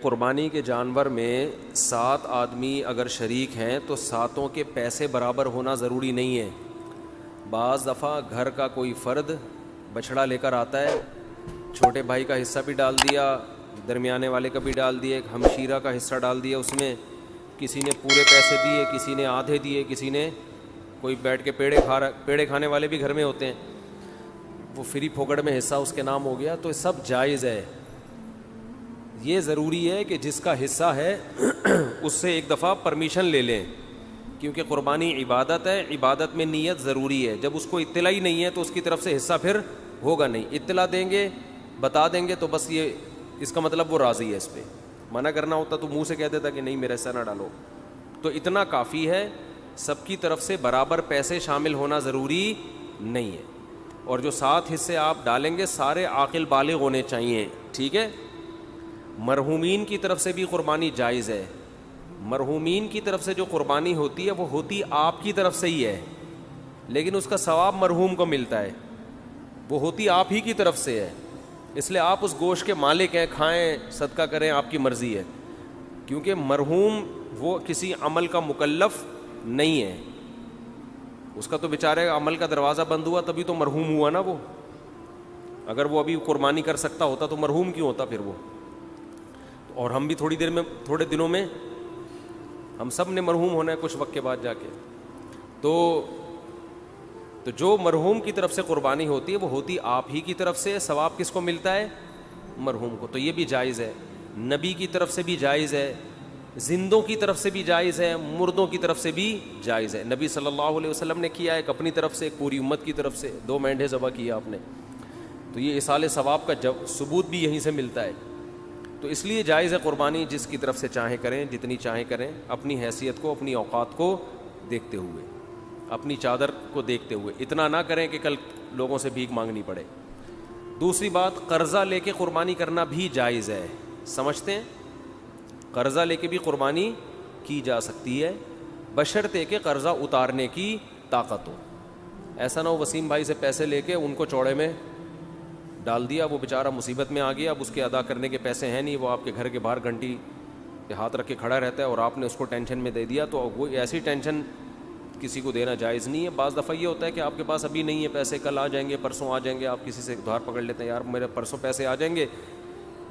قربانی کے جانور میں 7 آدمی اگر شریک ہیں تو 7 کے پیسے برابر ہونا ضروری نہیں ہے. بعض دفعہ گھر کا کوئی فرد بچھڑا لے کر آتا ہے, چھوٹے بھائی کا حصہ بھی ڈال دیا, درمیانے والے کا بھی ڈال دیا, ایک ہمشیرہ کا حصہ ڈال دیا, اس میں کسی نے پورے پیسے دیے, کسی نے آدھے دیے, کسی نے کوئی بیٹھ کے پیڑے کھانے والے بھی گھر میں ہوتے ہیں, وہ فری پھوکڑ میں حصہ اس کے نام ہو گیا. تو سب جائز ہے. یہ ضروری ہے کہ جس کا حصہ ہے اس سے ایک دفعہ پرمیشن لے لیں, کیونکہ قربانی عبادت ہے, عبادت میں نیت ضروری ہے. جب اس کو اطلاع ہی نہیں ہے تو اس کی طرف سے حصہ پھر ہوگا نہیں. اطلاع دیں گے, بتا دیں گے تو بس یہ اس کا مطلب وہ راضی ہے. اس پہ منع کرنا ہوتا تو منہ سے کہہ دیتا کہ نہیں میرا حصہ نہ ڈالو. تو اتنا کافی ہے, سب کی طرف سے برابر پیسے شامل ہونا ضروری نہیں ہے. اور جو 7 حصے آپ ڈالیں گے سارے عاقل بالغ ہونے چاہیے, ٹھیک ہے. مرحومین کی طرف سے بھی قربانی جائز ہے. مرحومین کی طرف سے جو قربانی ہوتی ہے وہ ہوتی آپ کی طرف سے ہی ہے, لیکن اس کا ثواب مرحوم کو ملتا ہے, وہ ہوتی آپ ہی کی طرف سے ہے. اس لیے آپ اس گوشت کے مالک ہیں, کھائیں صدقہ کریں, آپ کی مرضی ہے. کیونکہ مرحوم وہ کسی عمل کا مکلف نہیں ہے, اس کا تو بیچارے عمل کا دروازہ بند ہوا تبھی تو مرحوم ہوا نا وہ. اگر وہ ابھی قربانی کر سکتا ہوتا تو مرحوم کیوں ہوتا پھر وہ. اور ہم بھی تھوڑے دنوں میں ہم سب نے مرحوم ہونا ہے کچھ وقت کے بعد جا کے. تو جو مرحوم کی طرف سے قربانی ہوتی ہے وہ ہوتی آپ ہی کی طرف سے. ثواب کس کو ملتا ہے؟ مرحوم کو. تو یہ بھی جائز ہے. نبی کی طرف سے بھی جائز ہے, زندوں کی طرف سے بھی جائز ہے, مردوں کی طرف سے بھی جائز ہے. نبی صلی اللہ علیہ وسلم نے کیا, ایک اپنی طرف سے, ایک پوری امت کی طرف سے 2 مینڈھے ذبح کیا آپ نے. تو یہ اصال ثواب کا ثبوت بھی یہیں سے ملتا ہے. تو اس لیے جائز ہے قربانی, جس کی طرف سے چاہیں کریں, جتنی چاہیں کریں, اپنی حیثیت کو, اپنی اوقات کو دیکھتے ہوئے, اپنی چادر کو دیکھتے ہوئے. اتنا نہ کریں کہ کل لوگوں سے بھیک مانگنی پڑے. دوسری بات, قرضہ لے کے قربانی کرنا بھی جائز ہے. سمجھتے ہیں, قرضہ لے کے بھی قربانی کی جا سکتی ہے, بشرطے کہ قرضہ اتارنے کی طاقت ہو. ایسا نہ ہو وسیم بھائی سے پیسے لے کے ان کو چوڑے میں ڈال دیا, وہ بیچارہ مصیبت میں آ گیا, اب اس کے ادا کرنے کے پیسے ہیں نہیں, وہ آپ کے گھر کے باہر گھنٹی کے ہاتھ رکھ کے کھڑا رہتا ہے اور آپ نے اس کو ٹینشن میں دے دیا. تو وہ ایسی ٹینشن کسی کو دینا جائز نہیں ہے. بعض دفعہ یہ ہوتا ہے کہ آپ کے پاس ابھی نہیں ہے پیسے, کل آ جائیں گے, پرسوں آ جائیں گے, آپ کسی سے ادھار پکڑ لیتے ہیں, یار میرے پرسوں پیسے آ جائیں گے,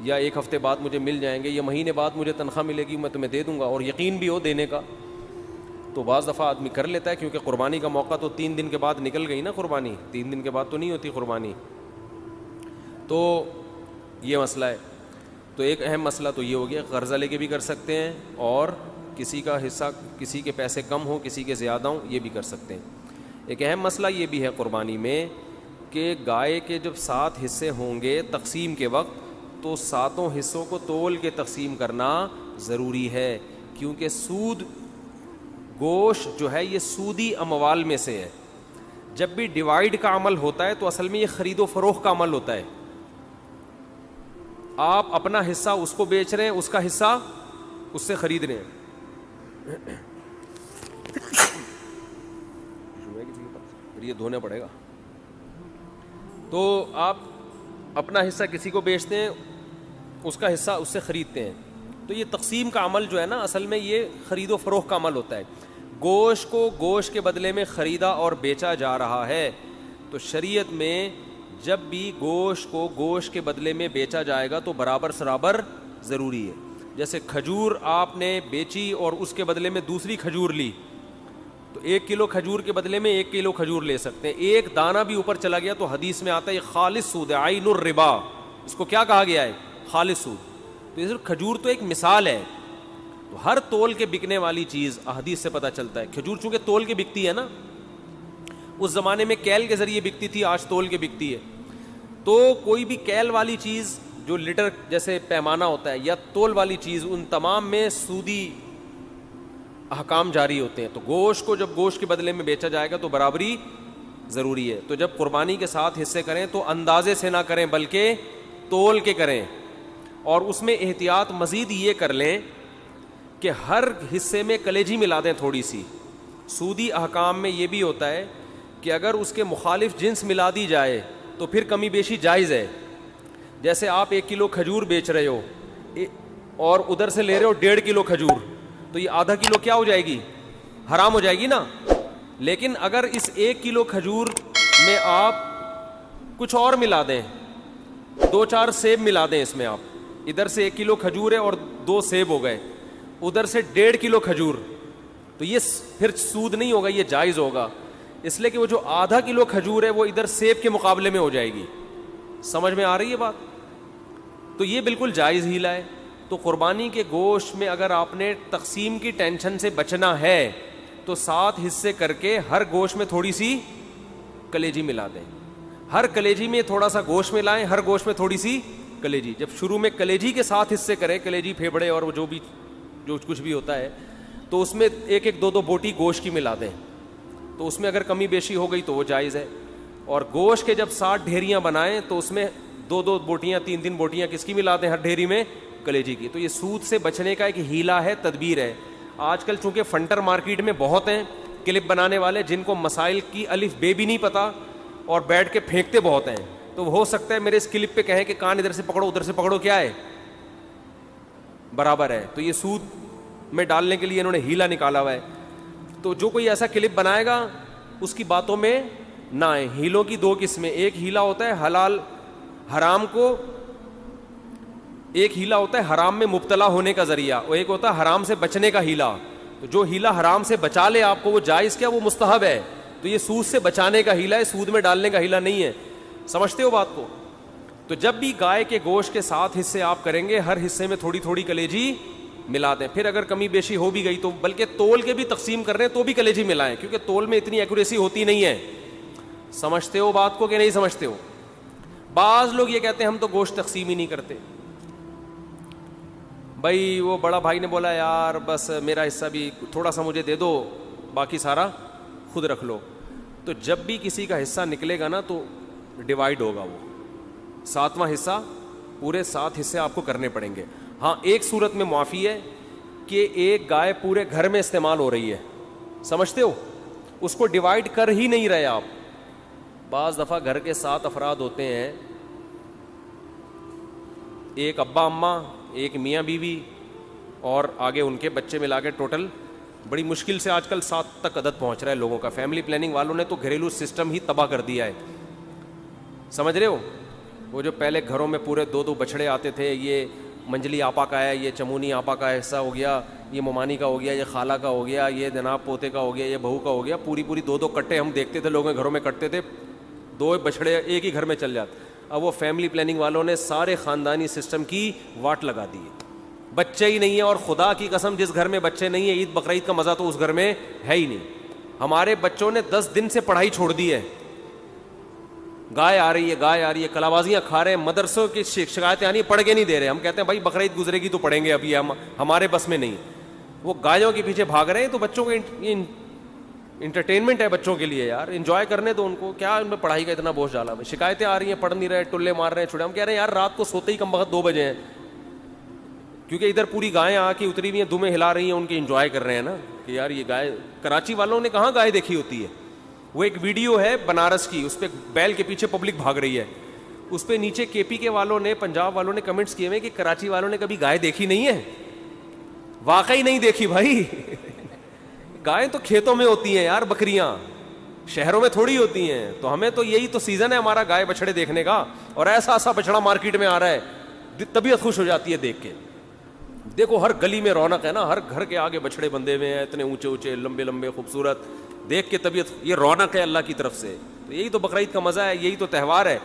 یا 1 ہفتے بعد مجھے مل جائیں گے, یا مہینے بعد مجھے تنخواہ ملے گی, میں تمہیں دے دوں گا, اور یقین بھی ہو دینے کا. تو بعض دفعہ آدمی کر لیتا ہے, کیونکہ قربانی کا موقع تو 3 دن کے بعد نکل گئی نا قربانی, 3 دن کے بعد تو نہیں ہوتی قربانی. تو یہ مسئلہ ہے. تو ایک اہم مسئلہ تو یہ ہو گیا, قرضہ لے کے بھی کر سکتے ہیں, اور کسی کا حصہ, کسی کے پیسے کم ہوں, کسی کے زیادہ ہوں, یہ بھی کر سکتے ہیں. ایک اہم مسئلہ یہ بھی ہے قربانی میں کہ گائے کے جب 7 حصے ہوں گے تقسیم کے وقت, تو 7 حصوں کو تول کے تقسیم کرنا ضروری ہے, کیونکہ سود گوشت جو ہے یہ سودی اموال میں سے ہے. جب بھی ڈیوائیڈ کا عمل ہوتا ہے تو اصل میں یہ خرید و فروخت کا عمل ہوتا ہے. آپ اپنا حصہ اس کو بیچ رہے ہیں, اس کا حصہ اس سے خرید رہے ہیں. یہ دھونا پڑے گا. تو آپ اپنا حصہ کسی کو بیچتے ہیں, اس کا حصہ اس سے خریدتے ہیں. تو یہ تقسیم کا عمل جو ہے نا, اصل میں یہ خرید و فروخت کا عمل ہوتا ہے. گوشت کو گوشت کے بدلے میں خریدا اور بیچا جا رہا ہے, تو شریعت میں جب بھی گوشت کو گوشت کے بدلے میں بیچا جائے گا تو برابر سرابر ضروری ہے. جیسے کھجور آپ نے بیچی اور اس کے بدلے میں دوسری کھجور لی, تو 1 کلو کھجور کے بدلے میں 1 کلو کھجور لے سکتے ہیں. ایک دانہ بھی اوپر چلا گیا تو حدیث میں آتا ہے یہ خالص سود ہے, عین الربا. اس کو کیا کہا گیا ہے؟ خالص سود. تو یہ کھجور تو ایک مثال ہے. تو ہر تول کے بکنے والی چیز احادیث سے پتہ چلتا ہے. کھجور چونکہ تول کے بکتی ہے نا, اس زمانے میں کیل کے ذریعے بکتی تھی, آج تول کے بکتی ہے. تو کوئی بھی کیل والی چیز جو لیٹر جیسے پیمانہ ہوتا ہے, یا تول والی چیز, ان تمام میں سودی احکام جاری ہوتے ہیں. تو گوشت کو جب گوشت کے بدلے میں بیچا جائے گا تو برابری ضروری ہے. تو جب قربانی کے 7 حصے کریں تو اندازے سے نہ کریں بلکہ تول کے کریں, اور اس میں احتیاط مزید یہ کر لیں کہ ہر حصے میں کلیجی ملا دیں تھوڑی سی. سودی احکام میں یہ بھی ہوتا ہے کہ اگر اس کے مخالف جنس ملا دی جائے تو پھر کمی بیشی جائز ہے. جیسے آپ 1 کلو کھجور بیچ رہے ہو, اور ادھر سے لے رہے ہو 1.5 کلو کھجور, تو یہ آدھا کلو کیا ہو جائے گی, حرام ہو جائے گی نا. لیکن اگر اس 1 کلو کھجور میں آپ کچھ اور ملا دیں, 2-4 سیب ملا دیں اس میں, آپ ادھر سے 1 کلو کھجور ہے اور 2 سیب ہو گئے, ادھر سے 1.5 کلو کھجور, تو یہ پھر سود نہیں ہوگا, یہ جائز ہوگا, اس لیے کہ وہ جو آدھا کلو کھجور ہے وہ ادھر سیب کے مقابلے میں ہو جائے گی. سمجھ میں آ رہی ہے بات؟ تو یہ بالکل جائز ہیلہ ہے. تو قربانی کے گوشت میں اگر آپ نے تقسیم کی ٹینشن سے بچنا ہے تو 7 حصے کر کے ہر گوشت میں تھوڑی سی کلیجی ملا دیں, ہر کلیجی میں تھوڑا سا گوشت ملائیں, ہر گوشت میں تھوڑی سی کلیجی. جب شروع میں کلیجی کے 7 حصے کریں, کلیجی پھیپڑے اور جو کچھ بھی ہوتا ہے, تو اس میں 1-2 بوٹی گوشت کی ملا دیں, تو اس میں اگر کمی بیشی ہو گئی تو وہ جائز ہے. اور گوشت کے جب 60 ڈھیریاں بنائیں تو اس میں 2 بوٹیاں 3 بوٹیاں کس کی ملا دیں ہر ڈھیری میں, کلیجی کی. تو یہ سود سے بچنے کا ایک ہیلہ ہے, تدبیر ہے. آج کل چونکہ فنٹر مارکیٹ میں بہت ہیں کلپ بنانے والے جن کو مسائل کی الف بے بھی نہیں پتا اور بیٹھ کے پھینکتے بہت ہیں, تو ہو سکتا ہے میرے اس کلپ پہ کہیں کہ کان ادھر سے پکڑو ادھر سے پکڑو, کیا ہے برابر ہے. تو یہ سود میں ڈالنے کے لیے انہوں نے ہیلہ نکالا ہوا ہے. تو جو کوئی ایسا کلپ بنائے گا اس کی باتوں میں نہ آئے. ہیلوں کی 2 قسمیں, ایک ہیلہ ہوتا ہے حلال حرام کو, ایک ہیلہ ہوتا ہے حرام میں مبتلا ہونے کا ذریعہ, اور ایک ہوتا ہے حرام سے بچنے کا ہیلہ. تو جو ہیلہ حرام سے بچا لے آپ کو وہ جائز کیا, وہ مستحب ہے. تو یہ سود سے بچانے کا ہیلہ ہے, سود میں ڈالنے کا ہیلہ نہیں ہے. سمجھتے ہو بات کو؟ تو جب بھی گائے کے گوشت کے 7 حصے آپ کریں گے, ہر حصے میں تھوڑی تھوڑی کلیجی ملا دیں. پھر اگر کمی بیشی ہو بھی گئی تو بلکہ تول کے بھی تقسیم کر رہے ہیں تو بھی کلیجی ملائیں, کیونکہ تول میں اتنی ایکوریسی ہوتی نہیں ہے. سمجھتے ہو بات کو کہ نہیں سمجھتے ہو؟ بعض لوگ یہ کہتے ہیں ہم تو گوشت تقسیم ہی نہیں کرتے. بھائی وہ بڑا بھائی نے بولا یار بس میرا حصہ بھی تھوڑا سا مجھے دے دو, باقی سارا خود رکھ لو. تو جب بھی کسی کا حصہ نکلے گا نا تو ڈیوائیڈ ہوگا, وہ 7واں حصہ, پورے 7 حصے آپ کو کرنے پڑیں گے. ہاں ایک صورت میں معافی ہے کہ ایک گائے پورے گھر میں استعمال ہو رہی ہے, سمجھتے ہو, اس کو ڈیوائیڈ کر ہی نہیں رہے آپ. بعض دفعہ گھر کے 7 افراد ہوتے ہیں, ایک ابا اماں, ایک میاں بیوی اور آگے ان کے بچے ملا کے ٹوٹل بڑی مشکل سے آج کل 7 تک عدد پہنچ رہا ہے لوگوں کا. فیملی پلاننگ والوں نے تو گھریلو سسٹم ہی تباہ کر دیا ہے, سمجھ رہے ہو. وہ جو پہلے گھروں میں پورے 2 بچڑے آتے تھے, یہ منجلی آپا کا ہے, یہ چمونی آپا کا حصہ ہو گیا, یہ ممانی کا ہو گیا, یہ خالہ کا ہو گیا, یہ جناب پوتے کا ہو گیا, یہ بہو کا ہو گیا, پوری 2 کٹے ہم دیکھتے تھے لوگوں کے گھروں میں کٹتے تھے, 2 بچڑے ایک ہی گھر میں چل جاتے. اب وہ فیملی پلاننگ والوں نے سارے خاندانی سسٹم کی واٹ لگا دی ہے, بچے ہی نہیں ہیں. اور خدا کی قسم جس گھر میں بچے نہیں ہیں, عید بقرعید کا مزہ تو اس گھر میں ہے ہی نہیں. ہمارے بچوں نے 10 دن سے پڑھائی چھوڑ دی ہے, گائے آ رہی ہے, کلابازیاں کھا رہے ہیں, مدرسوں کی شکایتیں آنی, پڑھ کے نہیں دے رہے. ہم کہتے ہیں بھائی بقرعید گزرے گی تو پڑھیں گے, ابھی ہمارے بس میں نہیں. وہ گایوں کے پیچھے بھاگ رہے ہیں. تو بچوں کو انٹرٹینمنٹ ہے بچوں کے لیے یار, انجوائے کرنے دو ان کو, کیا ان میں پڑھائی کا اتنا بوجھ ڈالا. شکایتیں آ رہی ہیں, پڑھ نہیں رہے, ٹلے مار رہے ہیں, چھوڑے. ہم کہہ رہے ہیں یار رات کو سوتے ہی کم وقت 2 بجے ہیں, کیونکہ ادھر پوری گائیں آ کے اتری ہوئی ہیں, دمیں ہلا رہی ہیں, ان کی انجوائے کر رہے ہیں نا کہ یار یہ گائے. کراچی والوں نے کہاں گائے دیکھی ہوتی ہے. وہ ایک ویڈیو ہے بنارس کی, اس پہ بیل کے پیچھے پبلک بھاگ رہی ہے, اس پہ نیچے کے پی کے والوں نے, پنجاب والوں نے کمنٹس کیے ہوئے کہ کراچی والوں نے کبھی گائے دیکھی نہیں ہے. واقعی نہیں دیکھی بھائی. گائیں تو کھیتوں میں ہوتی ہیں یار, بکریاں شہروں میں تھوڑی ہوتی ہیں. تو ہمیں تو یہی تو سیزن ہے ہمارا گائے بچڑے دیکھنے کا, اور ایسا بچڑا مارکیٹ میں آ رہا ہے, طبیعت خوش ہو جاتی ہے دیکھ کے. دیکھو ہر گلی میں رونق ہے نا, ہر گھر کے آگے بچڑے بندے ہوئے ہیں, اتنے اونچے اونچے لمبے لمبے خوبصورت, دیکھ کے طبیعت, یہ رونق ہے اللہ کی طرف سے. تو یہی تو بقرعید کا مزہ ہے, یہی تو تہوار ہے.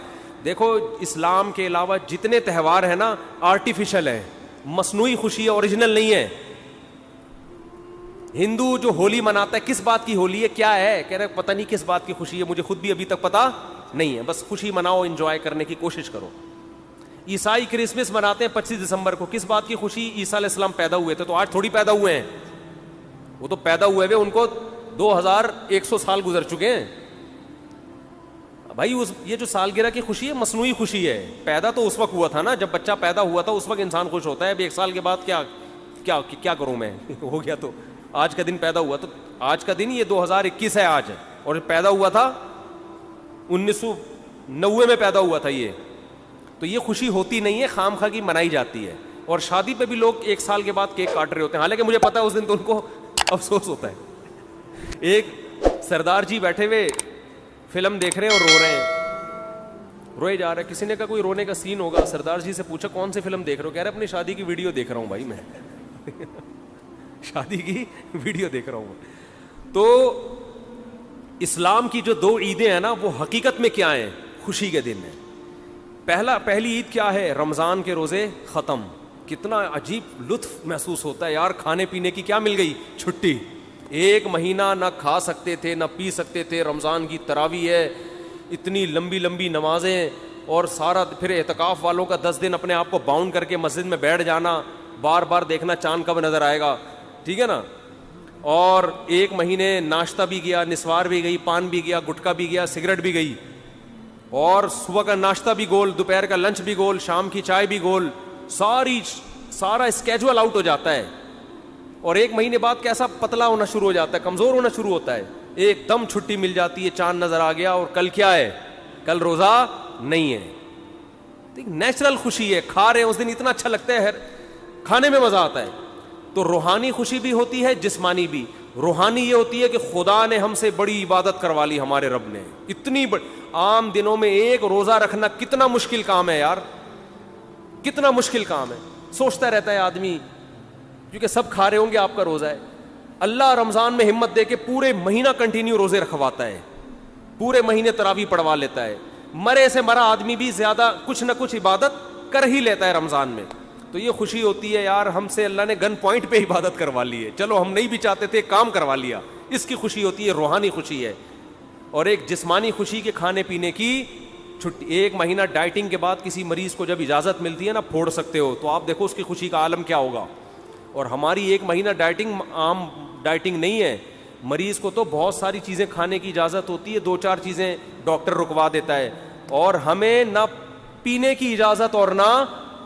دیکھو اسلام کے علاوہ جتنے تہوار ہیں نا آرٹیفیشل ہیں, مصنوعی خوشی ہے, اوریجنل نہیں ہے. ہندو جو ہولی مناتا ہے, کس بات کی ہولی ہے, کیا ہے, کہہ رہے پتہ نہیں کس بات کی خوشی ہے, مجھے خود بھی ابھی تک پتہ نہیں ہے, بس خوشی مناؤ, انجوائے کرنے کی کوشش کرو. عیسائی کرسمس مناتے ہیں 25 دسمبر کو, کس بات کی خوشی, عیسیٰ علیہ السلام پیدا ہوئے تھے. تو آج تھوڑی پیدا ہوئے ہیں, وہ تو پیدا ہوئے ہوئے ان کو 2100 سال گزر چکے ہیں بھائی. یہ جو سالگرہ کی خوشی ہے مصنوعی خوشی ہے. پیدا تو اس وقت ہوا تھا نا جب بچہ پیدا ہوا تھا, اس وقت انسان خوش ہوتا ہے. اب 1 سال کے بعد کیا کروں میں, ہو گیا تو آج کا دن پیدا ہوا, تو آج کا دن یہ 2021 ہے آج, اور پیدا ہوا تھا 1990 میں پیدا ہوا تھا یہ. تو یہ خوشی ہوتی نہیں ہے, خام خواہ کی منائی جاتی ہے. اور شادی پہ بھی لوگ 1 سال کے بعد کیک کاٹ رہے ہوتے ہیں, حالانکہ مجھے پتا ہے اس دن تو ان کو افسوس ہوتا ہے. ایک سردار جی بیٹھے ہوئے فلم دیکھ رہے ہیں اور رو رہے ہیں, روئے جا رہے ہیں. کسی نے کہا کوئی رونے کا سین ہوگا, سردار جی سے پوچھا کون سی فلم دیکھ رہے ہو؟ کہہ رہے اپنی شادی کی ویڈیو دیکھ رہا ہوں بھائی میں. شادی کی ویڈیو دیکھ رہا ہوں. تو اسلام کی جو 2 عیدیں ہیں نا, وہ حقیقت میں کیا ہیں؟ خوشی کے دن ہیں. پہلی عید کیا ہے؟ رمضان کے روزے ختم. کتنا عجیب لطف محسوس ہوتا ہے یار, کھانے پینے کی کیا مل گئی؟ چھٹی. 1 مہینہ نہ کھا سکتے تھے نہ پی سکتے تھے. رمضان کی تراویح ہے, اتنی لمبی لمبی نمازیں, اور سارا پھر اعتکاف والوں کا 10 دن اپنے آپ کو باؤنڈ کر کے مسجد میں بیٹھ جانا, بار بار دیکھنا چاند کب نظر آئے گا, ٹھیک ہے نا. اور 1 مہینے ناشتہ بھی گیا, نسوار بھی گئی, پان بھی گیا, گٹکا بھی گیا, سگریٹ بھی گئی, اور صبح کا ناشتہ بھی گول, دوپہر کا لنچ بھی گول, شام کی چائے بھی گول, سارا اسکیجول آؤٹ ہو جاتا ہے. اور 1 مہینے بعد کیسا پتلا ہونا شروع ہو جاتا ہے, کمزور ہونا شروع ہوتا ہے. ایک دم چھٹی مل جاتی ہے, چاند نظر آ گیا, اور کل کیا ہے؟ کل روزہ نہیں ہے. نیچرل خوشی ہے, کھا رہے ہیں اس دن اتنا اچھا لگتا ہے, کھانے میں مزہ آتا ہے. تو روحانی خوشی بھی ہوتی ہے, جسمانی بھی. روحانی یہ ہوتی ہے کہ خدا نے ہم سے بڑی عبادت کروا لی, ہمارے رب نے اتنی عام دنوں میں 1 روزہ رکھنا کتنا مشکل کام ہے یار, کتنا مشکل کام ہے. سوچتا رہتا ہے آدمی, کیونکہ سب کھا رہے ہوں گے, آپ کا روزہ ہے. اللہ رمضان میں ہمت دے کے پورے مہینہ کنٹینیو روزے رکھواتا ہے, پورے مہینے تراویح پڑھوا لیتا ہے. مرے سے مرا آدمی بھی زیادہ کچھ نہ کچھ عبادت کر ہی لیتا ہے رمضان میں. تو یہ خوشی ہوتی ہے یار, ہم سے اللہ نے گن پوائنٹ پہ عبادت کروا لی ہے, چلو ہم نہیں بھی چاہتے تھے, کام کروا لیا. اس کی خوشی ہوتی ہے, روحانی خوشی ہے. اور ایک جسمانی خوشی کے کھانے پینے کی چھٹی. 1 مہینہ ڈائٹنگ کے بعد کسی مریض کو جب اجازت ملتی ہے نا, پھوڑ سکتے ہو, تو آپ دیکھو اس کی خوشی کا عالم کیا ہوگا. اور ہماری 1 مہینہ ڈائٹنگ عام ڈائٹنگ نہیں ہے. مریض کو تو بہت ساری چیزیں کھانے کی اجازت ہوتی ہے, 2-4 چیزیں ڈاکٹر رکوا دیتا ہے, اور ہمیں نہ پینے کی اجازت اور نہ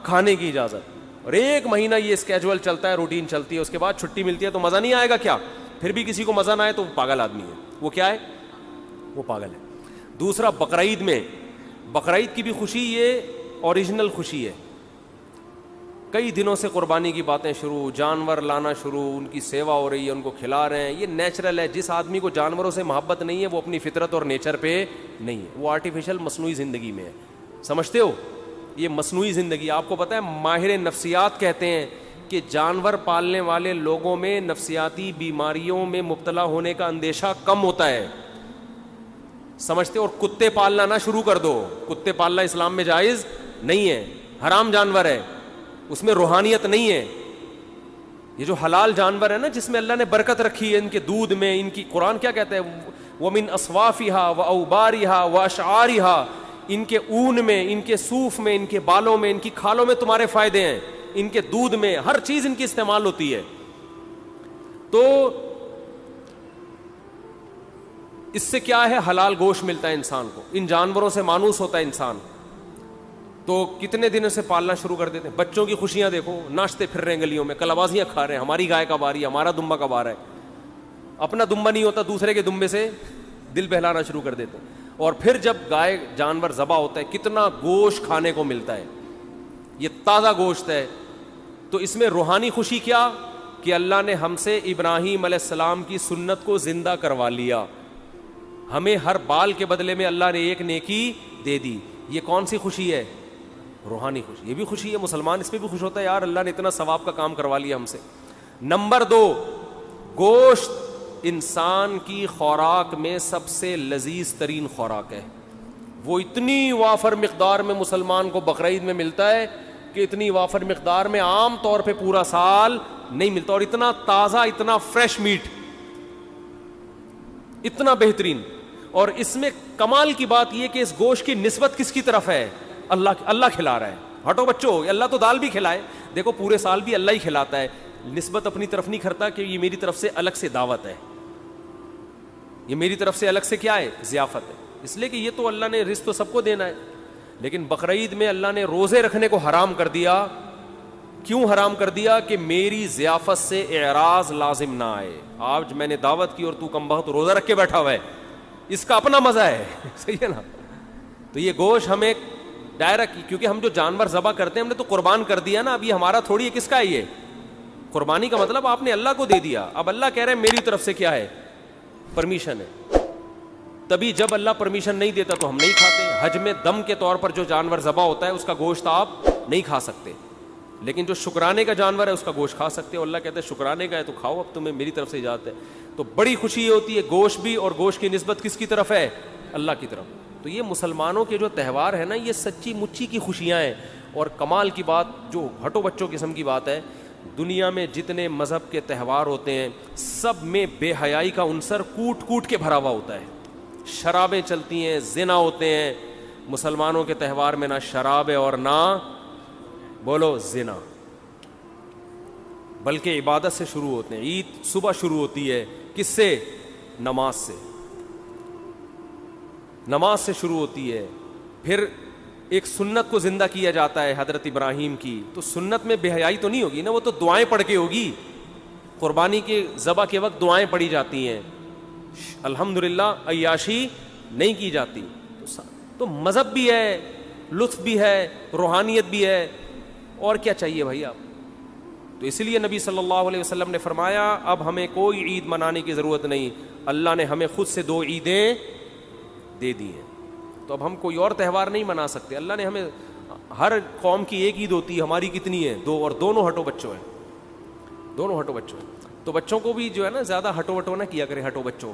کھانے کی اجازت. اور 1 مہینہ یہ اسکیجول چلتا ہے, روٹین چلتی ہے, اس کے بعد چھٹی ملتی ہے, تو مزہ نہیں آئے گا کیا؟ پھر بھی کسی کو مزہ نہ آئے تو وہ پاگل آدمی ہے. وہ کیا ہے؟ وہ پاگل ہے. دوسرا, بقرعید میں, بقرعید کی بھی خوشی یہ اوریجنل خوشی ہے. کئی دنوں سے قربانی کی باتیں شروع, جانور لانا شروع, ان کی سیوا ہو رہی ہے, ان کو کھلا رہے ہیں. یہ نیچرل ہے. جس آدمی کو جانوروں سے محبت نہیں ہے وہ اپنی فطرت اور نیچر پہ نہیں ہے, وہ آرٹیفیشل مصنوعی زندگی میں ہے. سمجھتے ہو؟ یہ مصنوعی زندگی. آپ کو پتہ ہے ماہر نفسیات کہتے ہیں کہ جانور پالنے والے لوگوں میں نفسیاتی بیماریوں میں مبتلا ہونے کا اندیشہ کم ہوتا ہے. سمجھتے ہو؟ اور کتے پالنا نہ شروع کر دو. کتے پالنا اسلام میں جائز نہیں ہے, حرام جانور ہے, اس میں روحانیت نہیں ہے. یہ جو حلال جانور ہے نا, جس میں اللہ نے برکت رکھی ہے, ان کے دودھ میں, ان کی قرآن کیا کہتا ہے, وَمِنْ أَصْوَافِهَا وَأَوْبَارِهَا وَأَشْعَارِهَا, ان کے اون میں, ان کے صوف میں, ان کے بالوں میں, ان کی کھالوں میں تمہارے فائدے ہیں, ان کے دودھ میں, ہر چیز ان کی استعمال ہوتی ہے. تو اس سے کیا ہے؟ حلال گوشت ملتا ہے انسان کو. ان جانوروں سے مانوس ہوتا ہے انسان. تو کتنے دنوں سے پالنا شروع کر دیتے ہیں. بچوں کی خوشیاں دیکھو, ناچتے پھر رہے ہیں گلیوں میں, کلابازیاں کھا رہے ہیں, ہماری گائے کب آ رہی ہے, ہمارا دمبا کب آ رہا ہے. اپنا دمبا نہیں ہوتا, دوسرے کے دمبے سے دل بہلانا شروع کر دیتے ہیں. اور پھر جب گائے جانور ذبح ہوتا ہے, کتنا گوشت کھانے کو ملتا ہے, یہ تازہ گوشت ہے. تو اس میں روحانی خوشی کیا کہ اللہ نے ہم سے ابراہیم علیہ السلام کی سنت کو زندہ کروا لیا. ہمیں ہر بال کے بدلے میں اللہ نے ایک نیکی دے دی. یہ کون سی خوشی ہے؟ روحانی خوشی. یہ بھی خوشی ہے, مسلمان اس پہ بھی خوش ہوتا ہے, یار اللہ نے اتنا ثواب کا کام کروا لیا ہم سے. نمبر 2, گوشت انسان کی خوراک میں سب سے لذیذ ترین خوراک ہے. وہ اتنی وافر مقدار میں مسلمان کو بقرعید میں ملتا ہے کہ اتنی وافر مقدار میں عام طور پہ پورا سال نہیں ملتا. اور اتنا تازہ, اتنا فریش میٹ, اتنا بہترین. اور اس میں کمال کی بات یہ کہ اس گوشت کی نسبت کس کی طرف ہے؟ اللہ کھلا رہا ہے. ہٹو بچوں, اللہ تو دال بھی کھلائے, دیکھو پورے سال بھی اللہ ہی کھلاتا ہے. نسبت اپنی طرف نہیں کرتا کہ یہ میری طرف سے الگ سے دعوت ہے, یہ میری طرف سے الگ سے کیا ہے, ضیافت ہے. اس لیے کہ یہ تو اللہ نے رزق تو سب کو دینا ہے. لیکن بقرعید میں اللہ نے روزے رکھنے کو حرام کر دیا. کیوں حرام کر دیا؟ کہ میری ضیافت سے اعراض لازم نہ آئے. آج میں نے دعوت کی اور تو کم بخت روزہ رکھ کے بیٹھا ہوا ہے, اس کا اپنا مزہ ہے. صحیح ہے نا. تو یہ گوشت ہمیں ڈائریکٹ, کیونکہ ہم جو جانور ذبح کرتے ہیں ہم نے تو قربان کر دیا نا, اب یہ ہمارا تھوڑی ہے, کس کا ہے یہ؟ قربانی کا مطلب آپ نے اللہ کو دے دیا. اب اللہ کہہ رہے ہیں میری طرف سے کیا ہے, پرمیشن ہے. تبھی جب اللہ پرمیشن نہیں دیتا تو ہم نہیں کھاتے. حج میں دم کے طور پر جو جانور ذبح ہوتا ہے اس کا گوشت آپ نہیں کھا سکتے, لیکن جو شکرانے کا جانور ہے اس کا گوشت کھا سکتے ہو. اللہ کہتے ہیں شکرانے کا ہے تو کھاؤ, اب تمہیں میری طرف سے اجازت ہے. تو بڑی خوشی یہ ہوتی ہے گوشت بھی, اور گوشت کی نسبت کس کی طرف ہے؟ اللہ کی طرف. تو یہ مسلمانوں کے جو تہوار ہے نا, یہ سچی مچی کی خوشیاں ہیں. اور کمال کی بات, جو ہٹو بچوں قسم کی بات ہے, دنیا میں جتنے مذہب کے تہوار ہوتے ہیں سب میں بے حیائی کا عنصر کوٹ کوٹ کے بھرا ہوا ہوتا ہے. شرابیں چلتی ہیں, زنا ہوتے ہیں. مسلمانوں کے تہوار میں نہ شراب ہے اور نہ بولو زنا, بلکہ عبادت سے شروع ہوتے ہیں. عید صبح شروع ہوتی ہے کس سے؟ نماز سے. نماز سے شروع ہوتی ہے. پھر ایک سنت کو زندہ کیا جاتا ہے حضرت ابراہیم کی, تو سنت میں بے حیائی تو نہیں ہوگی نا, وہ تو دعائیں پڑھ کے ہوگی. قربانی کے ذبح کے وقت دعائیں پڑھی جاتی ہیں, الحمدللہ عیاشی نہیں کی جاتی. تو مذہب بھی ہے, لطف بھی ہے, روحانیت بھی ہے, اور کیا چاہیے بھائی آپ. تو اس لیے نبی صلی اللہ علیہ وسلم نے فرمایا اب ہمیں کوئی عید منانے کی ضرورت نہیں, اللہ نے ہمیں خود سے 2 عیدیں دے دی ہیں. تو اب ہم کوئی اور تہوار نہیں منا سکتے. اللہ نے ہمیں, ہر قوم کی ایک عید ہوتی ہے, ہماری کتنی ہے؟ 2, اور دونوں ہٹو بچوں ہیں, دونوں ہٹو بچوں ہیں. تو بچوں کو بھی جو ہے نا زیادہ ہٹو وٹو نہ کیا کرے. ہٹو بچوں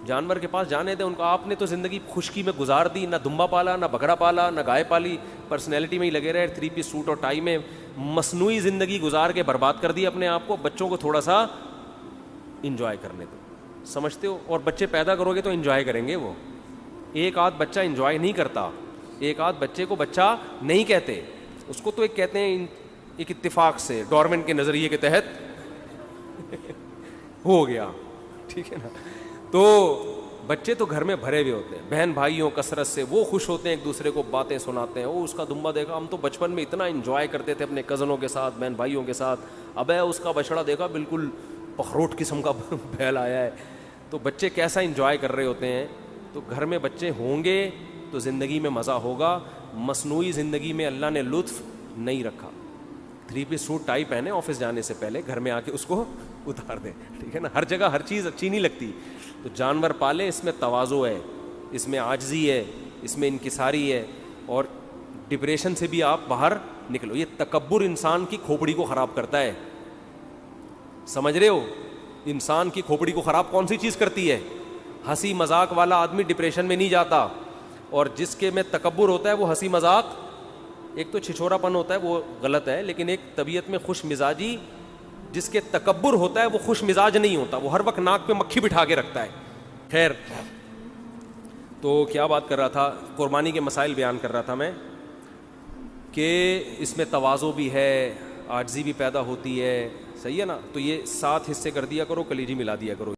جانور کے پاس جانے دیں ان کو. آپ نے تو زندگی خشکی میں گزار دی, نہ دمبا پالا, نہ بکرا پالا, نہ گائے پالی, پرسنالٹی میں ہی لگے رہے, 3 پیس سوٹ اور ٹائی میں مصنوعی زندگی گزار کے برباد کر دی اپنے آپ کو. بچوں کو تھوڑا سا انجوائے کرنے دو, سمجھتے ہو؟ اور بچے پیدا کرو گے تو انجوائے کریں گے. وہ ایک آدھ بچہ انجوائے نہیں کرتا, ایک آدھ بچے کو بچہ نہیں کہتے, اس کو تو ایک کہتے ہیں ایک اتفاق سے, ڈارون کے نظریے کے تحت ہو گیا, ٹھیک ہے نا. تو بچے تو گھر میں بھرے ہوئے ہوتے ہیں, بہن بھائیوں کثرت سے, وہ خوش ہوتے ہیں, ایک دوسرے کو باتیں سناتے ہیں. وہ اس کا دمبا دیکھا, ہم تو بچپن میں اتنا انجوائے کرتے تھے اپنے کزنوں کے ساتھ, بہن بھائیوں کے ساتھ. اب ہے اس کا بچڑا دیکھا, بالکل پخروٹ قسم کا بیل آیا ہے. تو بچے کیسا انجوائے کر رہے ہوتے ہیں. تو گھر میں بچے ہوں گے تو زندگی میں مزہ ہوگا. مصنوعی زندگی میں اللہ نے لطف نہیں رکھا. 3 پیس سوٹ ٹائی پہنے آفس جانے سے پہلے, گھر میں آ کے اس کو اتار دیں, ٹھیک ہے نا. ہر جگہ ہر چیز اچھی نہیں لگتی. تو جانور پالے, اس میں تواضع ہے, اس میں عاجزی ہے, اس میں انکساری ہے, اور ڈپریشن سے بھی آپ باہر نکلو. یہ تکبر انسان کی کھوپڑی کو خراب کرتا ہے, سمجھ رہے ہو؟ انسان کی کھوپڑی کو خراب کون سی چیز کرتی ہے؟ ہنسی مذاق والا آدمی ڈپریشن میں نہیں جاتا, اور جس کے میں تکبر ہوتا ہے وہ ہنسی مذاق, ایک تو چھچورا پن ہوتا ہے وہ غلط ہے, لیکن ایک طبیعت میں خوش مزاجی, جس کے تکبر ہوتا ہے وہ خوش مزاج نہیں ہوتا, وہ ہر وقت ناک پہ مکھی بٹھا کے رکھتا ہے. خیر, تو کیا بات کر رہا تھا؟ قربانی کے مسائل بیان کر رہا تھا میں, کہ اس میں تواضع بھی ہے, عاجزی بھی پیدا ہوتی ہے, صحیح ہے نا. تو یہ 7 حصے کر دیا کرو, کلیجی ملا دیا کرو.